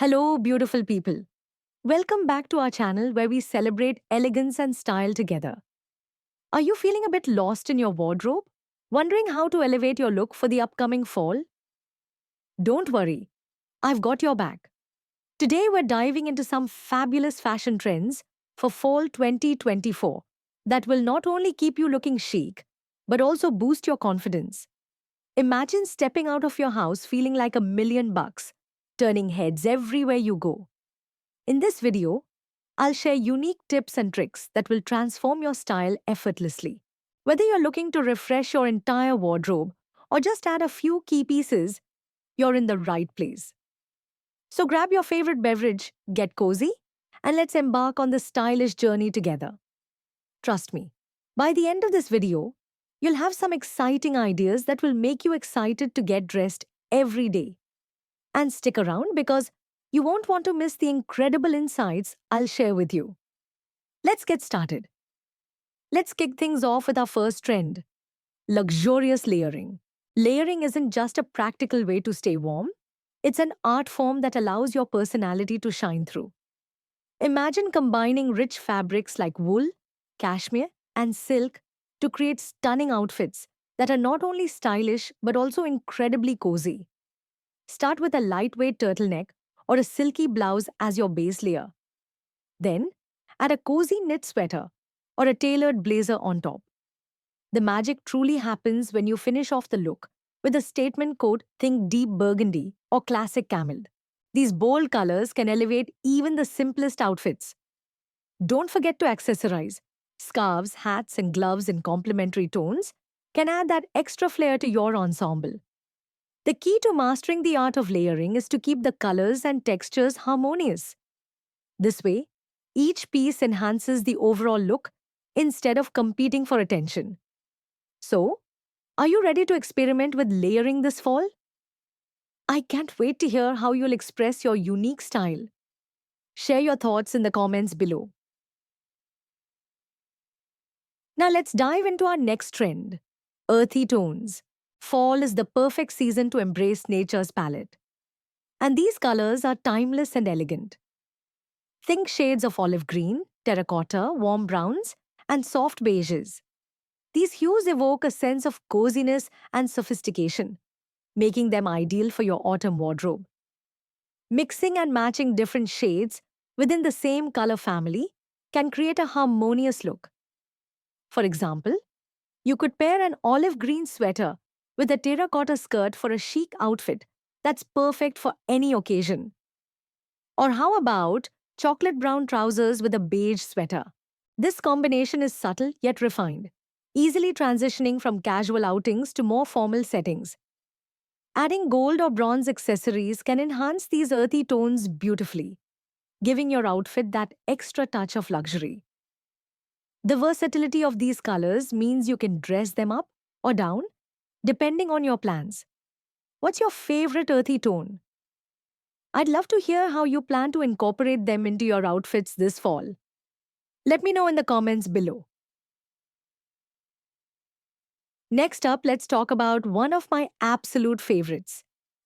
Hello, beautiful people. Welcome back to our channel where we celebrate elegance and style together. Are you feeling a bit lost in your wardrobe? Wondering how to elevate your look for the upcoming fall? Don't worry, I've got your back. Today we're diving into some fabulous fashion trends for fall 2024 that will not only keep you looking chic, but also boost your confidence. Imagine stepping out of your house feeling like $1 million, turning heads everywhere you go. In this video, I'll share unique tips and tricks that will transform your style effortlessly. Whether you're looking to refresh your entire wardrobe or just add a few key pieces, you're in the right place. So grab your favorite beverage, get cozy, and let's embark on this stylish journey together. Trust me, by the end of this video, you'll have some exciting ideas that will make you excited to get dressed every day. And stick around because you won't want to miss the incredible insights I'll share with you. Let's get started. Let's kick things off with our first trend, luxurious layering. Layering isn't just a practical way to stay warm, it's an art form that allows your personality to shine through. Imagine combining rich fabrics like wool, cashmere, and silk to create stunning outfits that are not only stylish but also incredibly cozy. Start with a lightweight turtleneck or a silky blouse as your base layer. Then, add a cozy knit sweater or a tailored blazer on top. The magic truly happens when you finish off the look with a statement coat, think deep burgundy or classic camel. These bold colors can elevate even the simplest outfits. Don't forget to accessorize. Scarves, hats, and gloves in complementary tones can add that extra flair to your ensemble. The key to mastering the art of layering is to keep the colors and textures harmonious. This way, each piece enhances the overall look instead of competing for attention. So, are you ready to experiment with layering this fall? I can't wait to hear how you'll express your unique style. Share your thoughts in the comments below. Now let's dive into our next trend, earthy tones. Fall is the perfect season to embrace nature's palette. And these colors are timeless and elegant. Think shades of olive green, terracotta, warm browns, and soft beiges. These hues evoke a sense of coziness and sophistication, making them ideal for your autumn wardrobe. Mixing and matching different shades within the same color family can create a harmonious look. For example, you could pair an olive green sweater with a terracotta skirt for a chic outfit that's perfect for any occasion. Or how about chocolate brown trousers with a beige sweater? This combination is subtle yet refined, easily transitioning from casual outings to more formal settings. Adding gold or bronze accessories can enhance these earthy tones beautifully, giving your outfit that extra touch of luxury. The versatility of these colors means you can dress them up or down, depending on your plans. What's your favorite earthy tone? I'd love to hear how you plan to incorporate them into your outfits this fall. Let me know in the comments below. Next up, let's talk about one of my absolute favorites,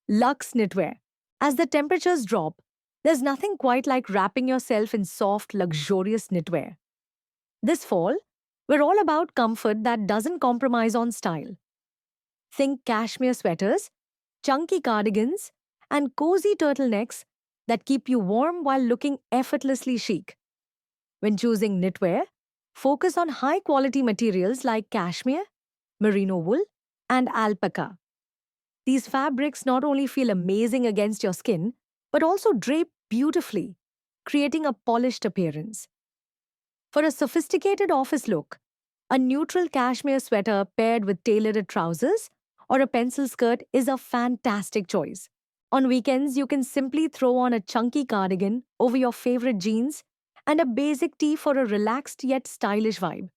luxe knitwear. As the temperatures drop, there's nothing quite like wrapping yourself in soft, luxurious knitwear. This fall, we're all about comfort that doesn't compromise on style. Think cashmere sweaters, chunky cardigans, and cozy turtlenecks that keep you warm while looking effortlessly chic. When choosing knitwear, focus on high-quality materials like cashmere, merino wool, and alpaca. These fabrics not only feel amazing against your skin, but also drape beautifully, creating a polished appearance. For a sophisticated office look, a neutral cashmere sweater paired with tailored trousers or a pencil skirt is a fantastic choice. On weekends, you can simply throw on a chunky cardigan over your favorite jeans and a basic tee for a relaxed yet stylish vibe.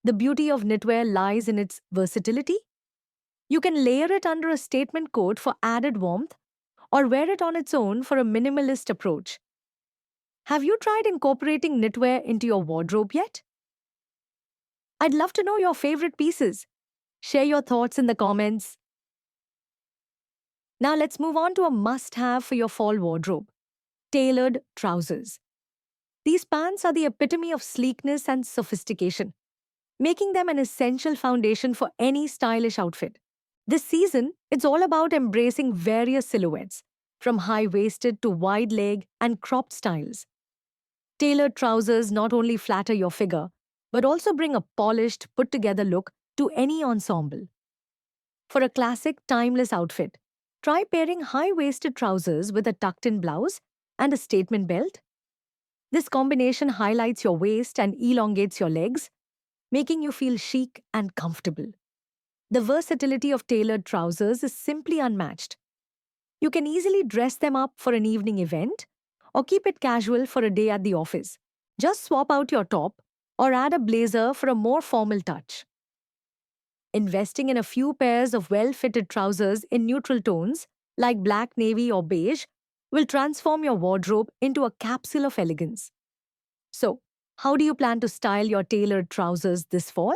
The beauty of knitwear lies in its versatility. You can layer it under a statement coat for added warmth or wear it on its own for a minimalist approach. Have you tried incorporating knitwear into your wardrobe yet? I'd love to know your favorite pieces. Share your thoughts in the comments. Now let's move on to a must-have for your fall wardrobe, tailored trousers. These pants are the epitome of sleekness and sophistication, making them an essential foundation for any stylish outfit. This season, it's all about embracing various silhouettes, from high-waisted to wide-leg and cropped styles. Tailored trousers not only flatter your figure, but also bring a polished, put-together look to any ensemble. For a classic, timeless outfit, try pairing high-waisted trousers with a tucked-in blouse and a statement belt. This combination highlights your waist and elongates your legs, making you feel chic and comfortable. The versatility of tailored trousers is simply unmatched. You can easily dress them up for an evening event or keep it casual for a day at the office. Just swap out your top or add a blazer for a more formal touch. Investing in a few pairs of well-fitted trousers in neutral tones, like black, navy, or beige, will transform your wardrobe into a capsule of elegance. So, how do you plan to style your tailored trousers this fall?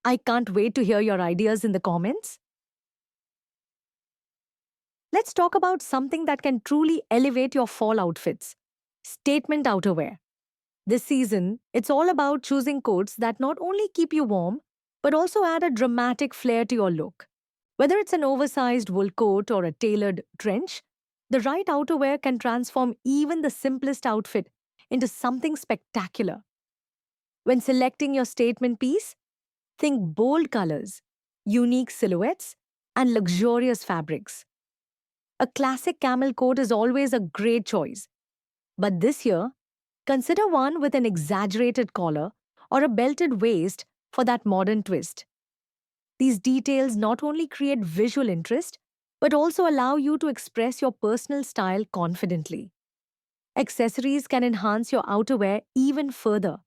I can't wait to hear your ideas in the comments. Let's talk about something that can truly elevate your fall outfits: statement outerwear. This season, it's all about choosing coats that not only keep you warm, but also add a dramatic flair to your look. Whether it's an oversized wool coat or a tailored trench, the right outerwear can transform even the simplest outfit into something spectacular. When selecting your statement piece, think bold colors, unique silhouettes, and luxurious fabrics. A classic camel coat is always a great choice, but this year, consider one with an exaggerated collar or a belted waist for that modern twist. These details not only create visual interest, but also allow you to express your personal style confidently. Accessories can enhance your outerwear even further.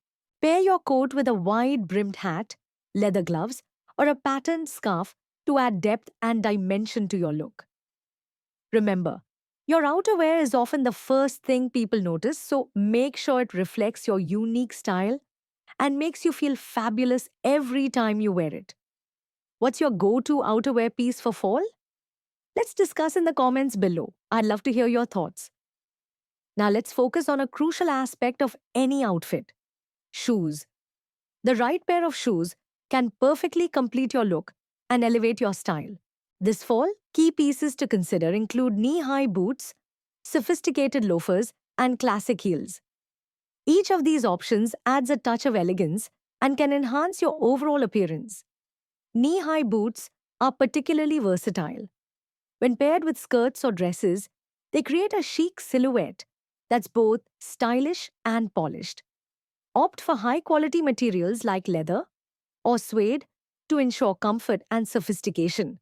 Pair your coat with a wide-brimmed hat, leather gloves, or a patterned scarf to add depth and dimension to your look. Remember, your outerwear is often the first thing people notice, so make sure it reflects your unique style and makes you feel fabulous every time you wear it. What's your go-to outerwear piece for fall? Let's discuss in the comments below. I'd love to hear your thoughts. Now let's focus on a crucial aspect of any outfit: shoes. The right pair of shoes can perfectly complete your look and elevate your style. This fall, key pieces to consider include knee-high boots, sophisticated loafers, and classic heels. Each of these options adds a touch of elegance and can enhance your overall appearance. Knee-high boots are particularly versatile. When paired with skirts or dresses, they create a chic silhouette that's both stylish and polished. Opt for high-quality materials like leather or suede to ensure comfort and sophistication.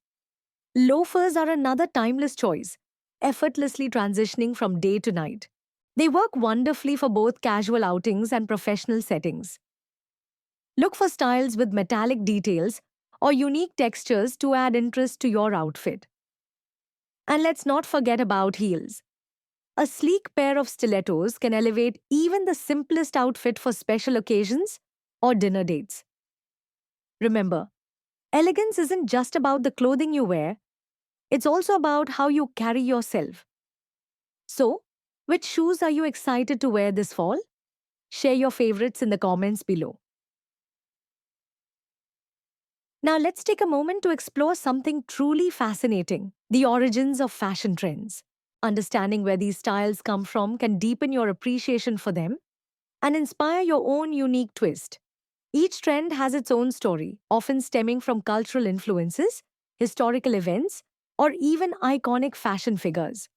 Loafers are another timeless choice, effortlessly transitioning from day to night. They work wonderfully for both casual outings and professional settings. Look for styles with metallic details or unique textures to add interest to your outfit. And let's not forget about heels. A sleek pair of stilettos can elevate even the simplest outfit for special occasions or dinner dates. Remember, elegance isn't just about the clothing you wear, it's also about how you carry yourself. So, which shoes are you excited to wear this fall? Share your favorites in the comments below. Now let's take a moment to explore something truly fascinating: the origins of fashion trends. Understanding where these styles come from can deepen your appreciation for them and inspire your own unique twist. Each trend has its own story, often stemming from cultural influences, historical events, or even iconic fashion figures.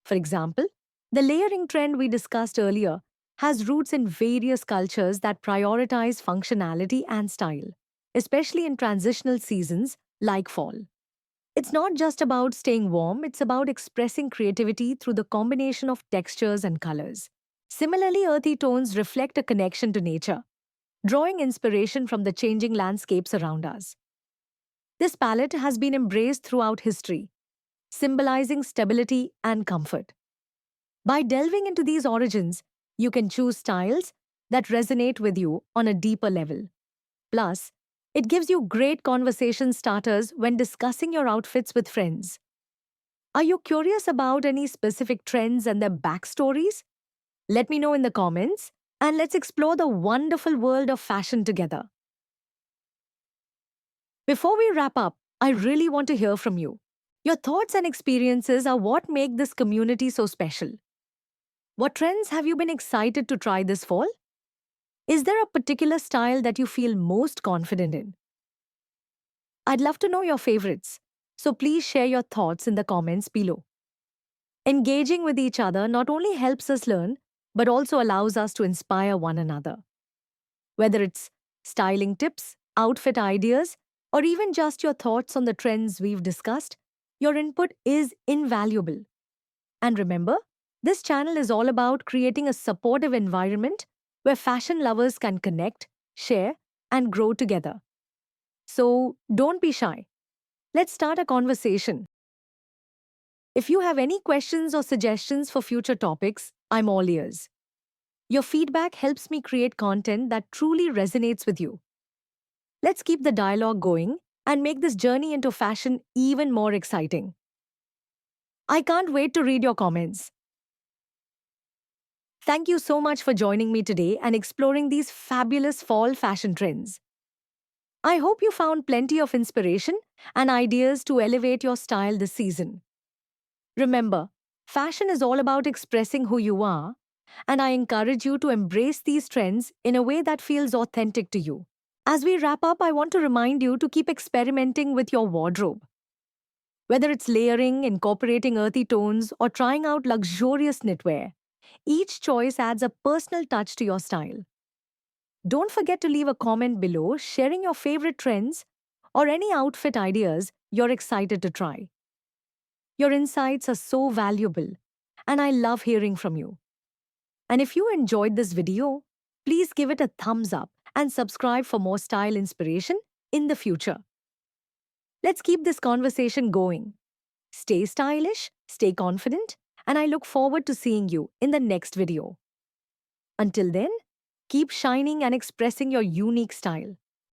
For example, the layering trend we discussed earlier has roots in various cultures that prioritize functionality and style, especially in transitional seasons like fall. It's not just about staying warm, it's about expressing creativity through the combination of textures and colors. Similarly, earthy tones reflect a connection to nature, drawing inspiration from the changing landscapes around us. This palette has been embraced throughout history, symbolizing stability and comfort. By delving into these origins, you can choose styles that resonate with you on a deeper level. Plus, it gives you great conversation starters when discussing your outfits with friends. Are you curious about any specific trends and their backstories? Let me know in the comments, and let's explore the wonderful world of fashion together. Before we wrap up, I really want to hear from you. Your thoughts and experiences are what make this community so special. What trends have you been excited to try this fall? Is there a particular style that you feel most confident in? I'd love to know your favorites, so please share your thoughts in the comments below. Engaging with each other not only helps us learn, but also allows us to inspire one another. Whether it's styling tips, outfit ideas, or even just your thoughts on the trends we've discussed, your input is invaluable. And remember, this channel is all about creating a supportive environment where fashion lovers can connect, share, and grow together. So don't be shy. Let's start a conversation. If you have any questions or suggestions for future topics, I'm all ears. Your feedback helps me create content that truly resonates with you. Let's keep the dialogue going and make this journey into fashion even more exciting. I can't wait to read your comments. Thank you so much for joining me today and exploring these fabulous fall fashion trends. I hope you found plenty of inspiration and ideas to elevate your style this season. Remember, fashion is all about expressing who you are, and I encourage you to embrace these trends in a way that feels authentic to you. As we wrap up, I want to remind you to keep experimenting with your wardrobe. Whether it's layering, incorporating earthy tones, or trying out luxurious knitwear, each choice adds a personal touch to your style. Don't forget to leave a comment below sharing your favorite trends or any outfit ideas you're excited to try. Your insights are so valuable, and I love hearing from you. And if you enjoyed this video, please give it a thumbs up and subscribe for more style inspiration in the future. Let's keep this conversation going. Stay stylish, stay confident, and I look forward to seeing you in the next video. Until then, keep shining and expressing your unique style.